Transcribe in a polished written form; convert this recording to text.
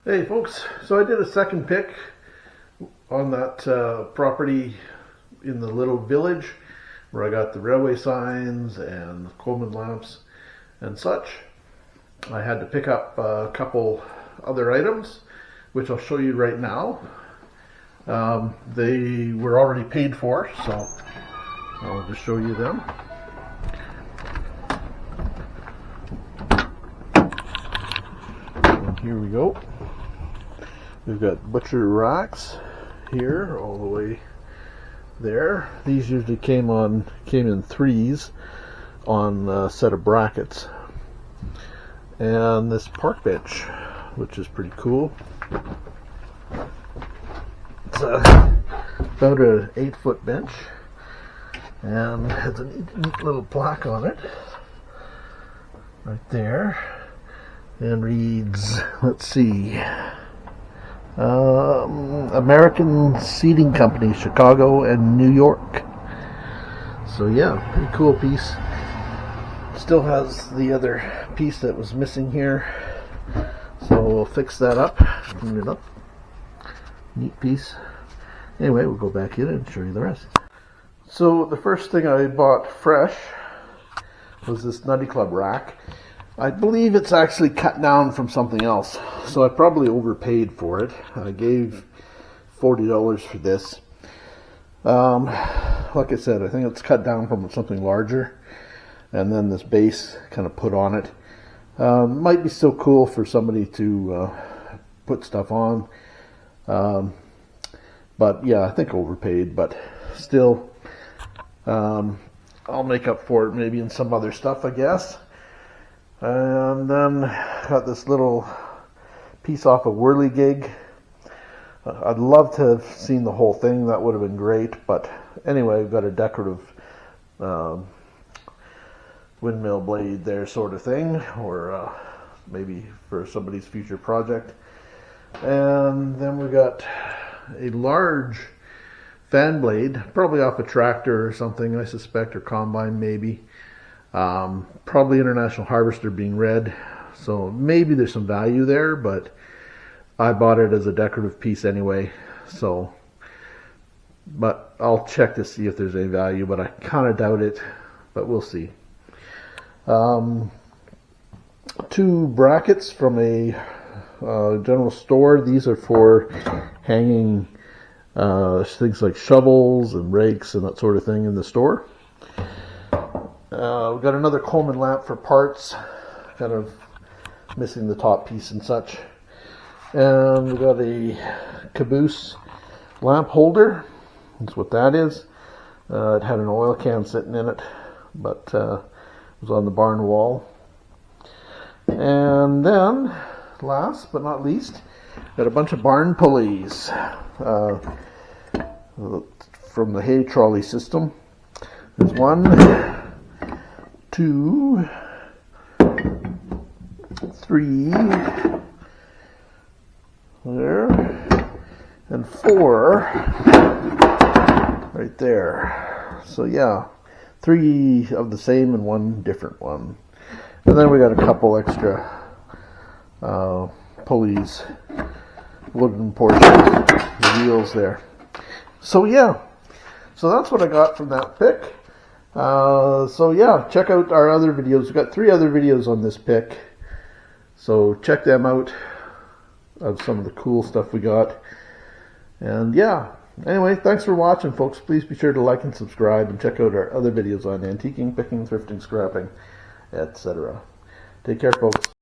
Hey folks, so I did a second pick on that property in the little village where I got the railway signs and Coleman lamps and such. I had to pick up a couple other items, which I'll show you right now. They were already paid for, so I'll just show you them. And here we go. We've got butcher racks here all the way there. These usually came in threes on a set of brackets. And this park bench, which is pretty cool. It's about an 8-foot bench and has a neat little plaque on it right there, and reads, let's see, American Seating Company, Chicago and New York. So yeah, pretty cool piece. Still has the other piece that was missing here, so we'll fix that up, clean it up. Neat piece. Anyway, we'll go back in and show you the rest. So the first thing I bought fresh was this Nutty Club rack. I believe it's actually cut down from something else, so I probably overpaid for it. I gave $40 for this. Like I said, I think it's cut down from something larger, and then this base kind of put on it. Might be still cool for somebody to put stuff on, but yeah, I think overpaid, but still, I'll make up for it maybe in some other stuff, I guess. And then got this little piece off of Whirligig. I'd love to have seen the whole thing. That would have been great. But anyway, I've got a decorative windmill blade there, sort of thing, or maybe for somebody's future project. And then we got a large fan blade, probably off a tractor or something, I suspect, or combine maybe. Probably International Harvester being red, so maybe there's some value there, but I bought it as a decorative piece anyway, so, but I'll check to see if there's any value, but I kind of doubt it, but we'll see. 2 brackets from a general store. These are for hanging things like shovels and rakes and that sort of thing in the store. We've got another Coleman lamp for parts, kind of missing the top piece and such. And we've got a caboose lamp holder. That's what that is. It had an oil can sitting in it, but it was on the barn wall. And then, last but not least, got a bunch of barn pulleys from the hay trolley system. There's 1, 2, 3, there, and 4 right there. So yeah, 3 of the same and 1 different one. And then we got a couple extra pulleys, wooden portion, the wheels there. So yeah, so that's what I got from that pick. So yeah, check out our other videos. We've got 3 other videos on this pick, so check them out of some of the cool stuff we got. And yeah, anyway, thanks for watching, folks. Please be sure to like and subscribe, and check out our other videos on antiquing, picking, thrifting, scrapping, etc. Take care, folks.